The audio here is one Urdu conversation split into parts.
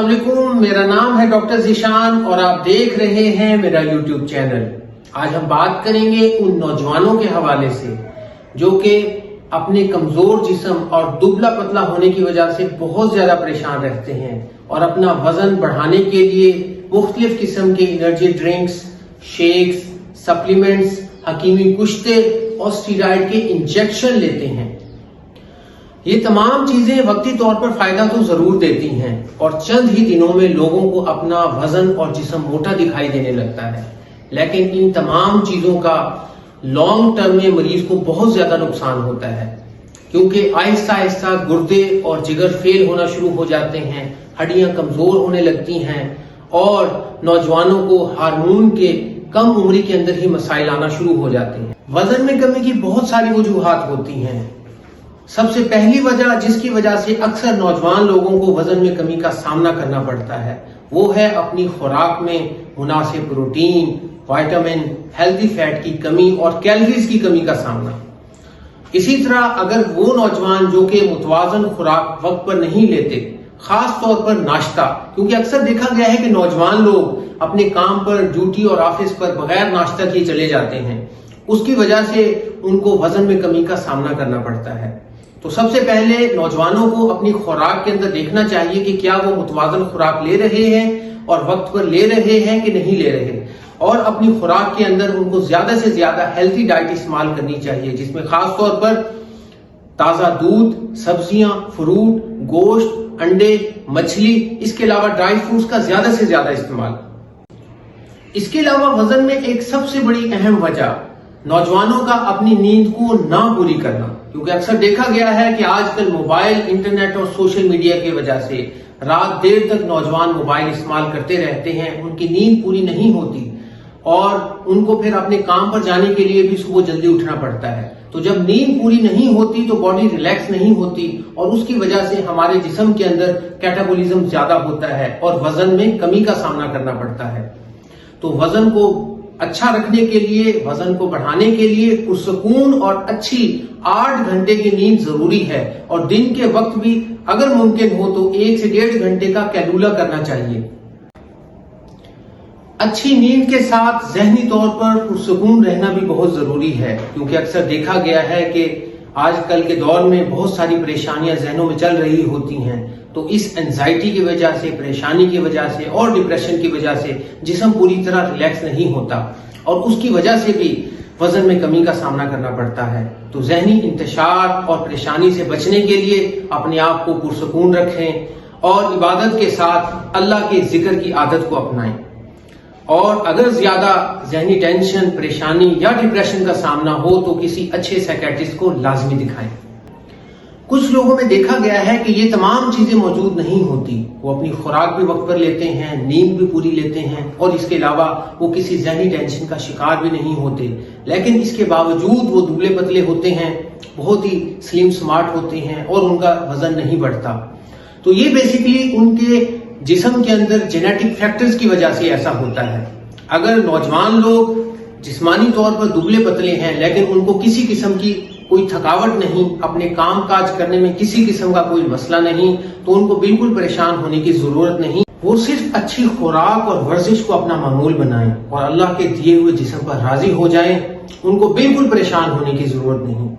علیکم، میرا نام ہے ڈاکٹر ذیشان اور آپ دیکھ رہے ہیں میرا یوٹیوب چینل۔ آج ہم بات کریں گے ان نوجوانوں کے حوالے سے جو کہ اپنے کمزور جسم اور دبلا پتلا ہونے کی وجہ سے بہت زیادہ پریشان رہتے ہیں اور اپنا وزن بڑھانے کے لیے مختلف قسم کے انرجی ڈرنکس، شیکس، سپلیمنٹس، حکیمی کشتے اور اسٹیرائڈ کے انجیکشن لیتے ہیں۔ یہ تمام چیزیں وقتی طور پر فائدہ تو ضرور دیتی ہیں اور چند ہی دنوں میں لوگوں کو اپنا وزن اور جسم موٹا دکھائی دینے لگتا ہے، لیکن ان تمام چیزوں کا لانگ ٹرم میں مریض کو بہت زیادہ نقصان ہوتا ہے، کیونکہ آہستہ آہستہ گردے اور جگر فیل ہونا شروع ہو جاتے ہیں، ہڈیاں کمزور ہونے لگتی ہیں اور نوجوانوں کو ہارمون کے کم عمری کے اندر ہی مسائل آنا شروع ہو جاتے ہیں۔ وزن میں کمی کی بہت ساری وجوہات ہوتی ہیں۔ سب سے پہلی وجہ جس کی وجہ سے اکثر نوجوان لوگوں کو وزن میں کمی کا سامنا کرنا پڑتا ہے وہ ہے اپنی خوراک میں مناسب پروٹین، وائٹامن، ہیلتھی فیٹ کی کمی اور کیلوریز کی کمی کا سامنا۔ اسی طرح اگر وہ نوجوان جو کہ متوازن خوراک وقت پر نہیں لیتے، خاص طور پر ناشتہ، کیونکہ اکثر دیکھا گیا ہے کہ نوجوان لوگ اپنے کام پر، ڈیوٹی اور آفس پر بغیر ناشتہ کیے چلے جاتے ہیں، اس کی وجہ سے ان کو وزن میں کمی کا سامنا کرنا پڑتا ہے۔ تو سب سے پہلے نوجوانوں کو اپنی خوراک کے اندر دیکھنا چاہیے کہ کیا وہ متوازن خوراک لے رہے ہیں اور وقت پر لے رہے ہیں کہ نہیں لے رہے، اور اپنی خوراک کے اندر ان کو زیادہ سے زیادہ ہیلتھی ڈائٹ استعمال کرنی چاہیے، جس میں خاص طور پر تازہ دودھ، سبزیاں، فروٹ، گوشت، انڈے، مچھلی، اس کے علاوہ ڈرائی فروٹس کا زیادہ سے زیادہ استعمال۔ اس کے علاوہ وزن میں ایک سب سے بڑی اہم وجہ نوجوانوں کا اپنی نیند کو نہ پوری کرنا، کیونکہ اکثر دیکھا گیا ہے کہ آج کل موبائل، انٹرنیٹ اور سوشل میڈیا کی وجہ سے رات دیر تک نوجوان موبائل استعمال کرتے رہتے ہیں، ان کی نیند پوری نہیں ہوتی اور ان کو پھر اپنے کام پر جانے کے لیے بھی صبح جلدی اٹھنا پڑتا ہے۔ تو جب نیند پوری نہیں ہوتی تو باڈی ریلیکس نہیں ہوتی اور اس کی وجہ سے ہمارے جسم کے اندر کیٹابولزم زیادہ ہوتا ہے اور وزن میں کمی کا سامنا کرنا پڑتا ہے۔ تو وزن کو اچھا رکھنے کے لیے، وزن کو بڑھانے کے لیے پرسکون اور اچھی 8 گھنٹے کی نیند ضروری ہے، اور دن کے وقت بھی اگر ممکن ہو تو 1 سے 1.5 گھنٹے کا کیلولا کرنا چاہیے۔ اچھی نیند کے ساتھ ذہنی طور پر پرسکون رہنا بھی بہت ضروری ہے، کیونکہ اکثر دیکھا گیا ہے کہ آج کل کے دور میں بہت ساری پریشانیاں ذہنوں میں چل رہی ہوتی ہیں، تو اس انزائٹی کی وجہ سے، پریشانی کی وجہ سے اور ڈپریشن کی وجہ سے جسم پوری طرح ریلیکس نہیں ہوتا اور اس کی وجہ سے بھی وزن میں کمی کا سامنا کرنا پڑتا ہے۔ تو ذہنی انتشار اور پریشانی سے بچنے کے لیے اپنے آپ کو پرسکون رکھیں اور عبادت کے ساتھ اللہ کے ذکر کی عادت کو اپنائیں، اور اگر زیادہ ذہنی ٹینشن، پریشانی یا ڈپریشن کا سامنا ہو تو کسی اچھے سائیکیٹرسٹ کو لازمی دکھائیں۔ کچھ لوگوں میں دیکھا گیا ہے کہ یہ تمام چیزیں موجود نہیں ہوتی، وہ اپنی خوراک بھی وقت پر لیتے ہیں، نیند بھی پوری لیتے ہیں اور اس کے علاوہ وہ کسی ذہنی ٹینشن کا شکار بھی نہیں ہوتے، لیکن اس کے باوجود وہ دبلے پتلے ہوتے ہیں، بہت ہی سلیم سمارٹ ہوتے ہیں اور ان کا وزن نہیں بڑھتا۔ تو یہ بیسیکلی ان کے جسم کے اندر جینیٹک فیکٹرز کی وجہ سے ایسا ہوتا ہے۔ اگر نوجوان لوگ جسمانی طور پر دبلے پتلے ہیں لیکن ان کو کسی قسم کی کوئی تھکاوٹ نہیں، اپنے کام کاج کرنے میں کسی قسم کا کوئی مسئلہ نہیں، تو ان کو بالکل پریشان ہونے کی ضرورت نہیں۔ وہ صرف اچھی خوراک اور ورزش کو اپنا معمول بنائیں اور اللہ کے دیے ہوئے جسم پر راضی ہو جائیں، ان کو بالکل پریشان ہونے کی ضرورت نہیں۔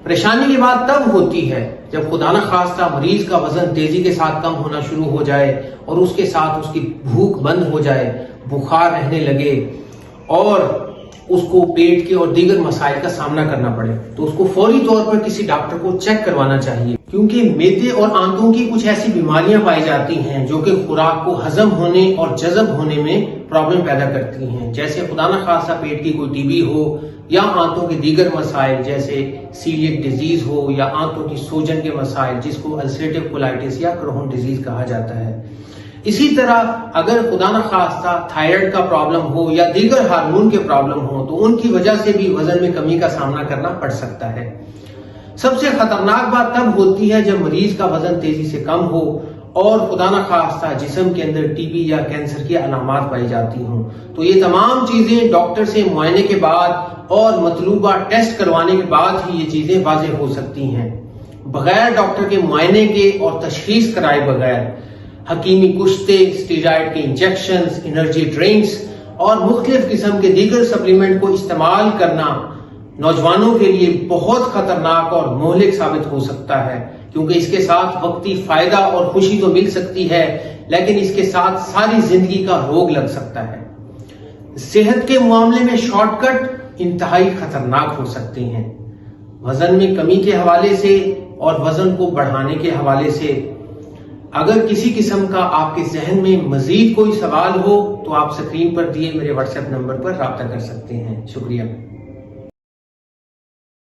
پریشانی کی بات تب ہوتی ہے جب خدا نخواستہ مریض کا وزن تیزی کے ساتھ کم ہونا شروع ہو جائے اور اس کے ساتھ اس کی بھوک بند ہو جائے، بخار رہنے لگے اور اس کو پیٹ کے اور دیگر مسائل کا سامنا کرنا پڑے، تو اس کو فوری طور پر کسی ڈاکٹر کو چیک کروانا چاہیے، کیونکہ معدے اور آنتوں کی کچھ ایسی بیماریاں پائی جاتی ہیں جو کہ خوراک کو ہضم ہونے اور جذب ہونے میں پرابلم پیدا کرتی ہیں، جیسے خدا نخواستہ پیٹ کی کوئی ٹی بی ہو یا آنتوں کے دیگر مسائل جیسے سیلیک ڈیزیز ہو یا آنتوں کی سوجن کے مسائل جس کو السریٹیو کولائٹس یا کرون ڈیزیز کہا جاتا ہے۔ اسی طرح اگر خدا نخواستہ تھائرائیڈ کا پرابلم ہو یا دیگر ہارمون کے پرابلم ہو تو ان کی وجہ سے بھی وزن میں کمی کا سامنا کرنا پڑ سکتا ہے۔ سب سے خطرناک بات تب ہوتی ہے جب مریض کا وزن تیزی سے کم ہو اور خدا نخواستہ جسم کے اندر ٹی بی یا کینسر کی علامات پائی جاتی ہوں، تو یہ تمام چیزیں ڈاکٹر سے معائنے کے بعد اور مطلوبہ ٹیسٹ کروانے کے بعد ہی یہ چیزیں واضح ہو سکتی ہیں۔ بغیر ڈاکٹر کے معائنے کے اور تشخیص کرائے بغیر حکیمی کشتے، اسٹیرائڈ کے انجیکشنز، انرجی ڈرنکس اور مختلف قسم کے دیگر سپلیمنٹ کو استعمال کرنا نوجوانوں کے لیے بہت خطرناک اور مہلک ثابت ہو سکتا ہے، کیونکہ اس کے ساتھ وقتی فائدہ اور خوشی تو مل سکتی ہے، لیکن اس کے ساتھ ساری زندگی کا روگ لگ سکتا ہے۔ صحت کے معاملے میں شارٹ کٹ انتہائی خطرناک ہو سکتے ہیں۔ وزن میں کمی کے حوالے سے اور وزن کو بڑھانے کے حوالے سے اگر کسی قسم کا آپ کے ذہن میں مزید کوئی سوال ہو تو آپ سکرین پر دیے میرے واٹس ایپ نمبر پر رابطہ کر سکتے ہیں۔ شکریہ۔